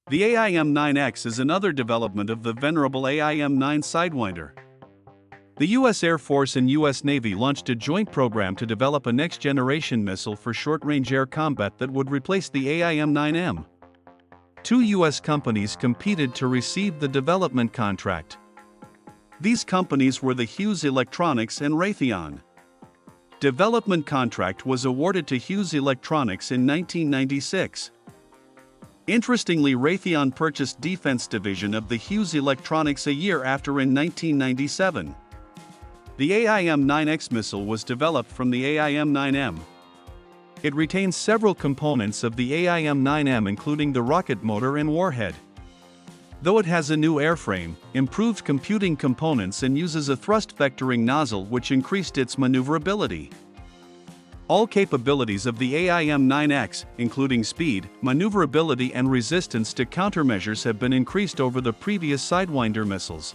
The AIM-9X is another development of the venerable AIM-9 Sidewinder. The U.S. Air Force and U.S. Navy launched a joint program to develop a next-generation missile for short-range air combat that would replace the AIM-9M. Two U.S. companies competed to receive the development contract. These companies were the Hughes Electronics and Raytheon. Development contract was awarded to Hughes Electronics in 1996. Interestingly, Raytheon purchased Defense Division of the Hughes Electronics a year after in 1997. The AIM-9X missile was developed from the AIM-9M. It retains several components of the AIM-9M, including the rocket motor and warhead. Though it has a new airframe, improved computing components, and uses a thrust vectoring nozzle which increased its maneuverability. All capabilities of the AIM-9X, including speed, maneuverability, and resistance to countermeasures, have been increased over the previous Sidewinder missiles.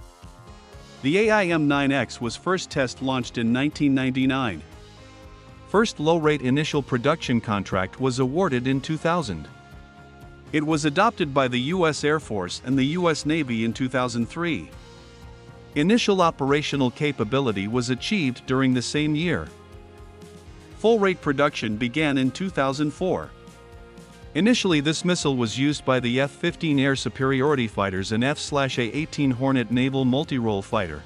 The AIM-9X was first test-launched in 1999. First low-rate initial production contract was awarded in 2000. It was adopted by the U.S. Air Force and the U.S. Navy in 2003. Initial operational capability was achieved during the same year. Full-rate production began in 2004. Initially, this missile was used by the F-15 air superiority fighters and F/A-18 Hornet naval multi-role fighter.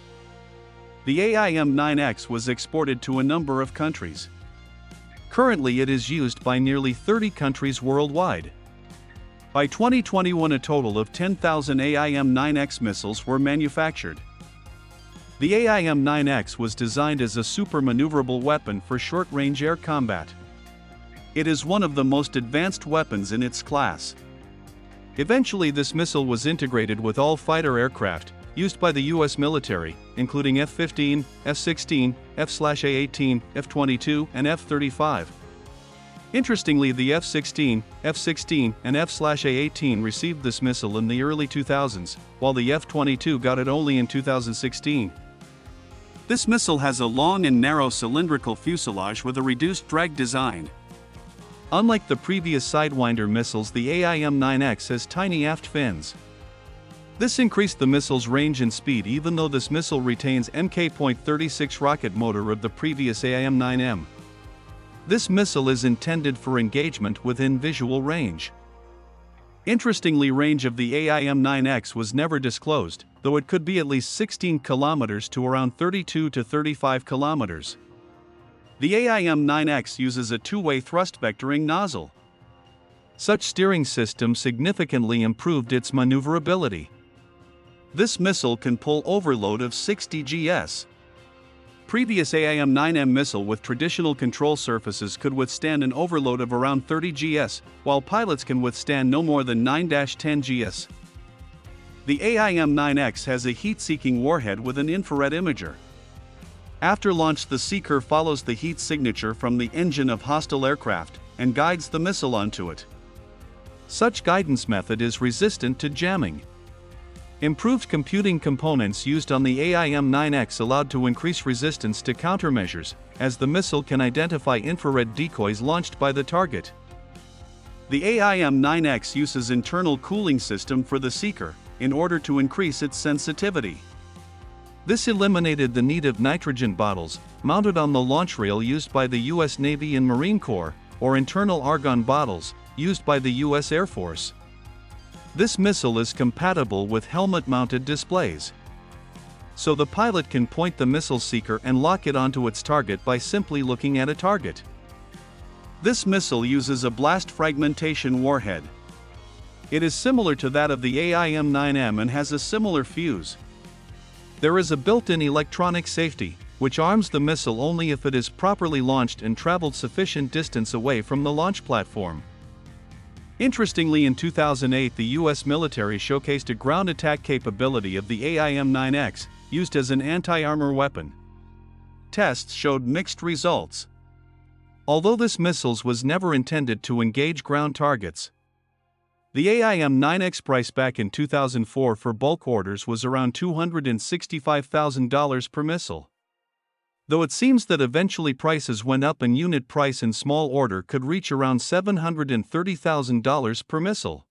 The AIM-9X was exported to a number of countries. Currently, it is used by nearly 30 countries worldwide. By 2021, a total of 10,000 AIM-9X missiles were manufactured. The AIM-9X was designed as a super-maneuverable weapon for short-range air combat. It is one of the most advanced weapons in its class. Eventually, this missile was integrated with all fighter aircraft used by the U.S. military, including F-15, F-16, F/A-18, F-22, and F-35. Interestingly, the F-16, F-16, and F/A-18 received this missile in the early 2000s, while the F-22 got it only in 2016. This missile has a long and narrow cylindrical fuselage with a reduced drag design. Unlike the previous Sidewinder missiles, the AIM-9X has tiny aft fins. This increased the missile's range and speed, even though this missile retains Mk.36 rocket motor of the previous AIM-9M. This missile is intended for engagement within visual range. Interestingly, range of the AIM-9X was never disclosed, though it could be at least 16 kilometers to around 32 to 35 kilometers. The AIM-9X uses a two-way thrust vectoring nozzle. Such steering system significantly improved its maneuverability. This missile can pull overload of 60 gs. Previous AIM-9M missile with traditional control surfaces could withstand an overload of around 30 gs, while pilots can withstand no more than 9-10 gs. The AIM-9X has a heat-seeking warhead with an infrared imager. After launch, the seeker follows the heat signature from the engine of hostile aircraft and guides the missile onto it. Such guidance method is resistant to jamming. Improved computing components used on the AIM-9X allowed to increase resistance to countermeasures, as the missile can identify infrared decoys launched by the target. The AIM-9X uses internal cooling system for the seeker, in order to increase its sensitivity. This eliminated the need of nitrogen bottles, mounted on the launch rail used by the U.S. Navy and Marine Corps, or internal argon bottles, used by the U.S. Air Force. This missile is compatible with helmet-mounted displays. So the pilot can point the missile seeker and lock it onto its target by simply looking at a target. This missile uses a blast fragmentation warhead. It is similar to that of the AIM-9M and has a similar fuse. There is a built-in electronic safety, which arms the missile only if it is properly launched and traveled sufficient distance away from the launch platform. Interestingly, in 2008, the U.S. military showcased a ground attack capability of the AIM-9X, used as an anti-armor weapon. Tests showed mixed results. Although this missile was never intended to engage ground targets. The AIM-9X price back in 2004 for bulk orders was around $265,000 per missile. Though it seems that eventually prices went up and unit price in small order could reach around $730,000 per missile.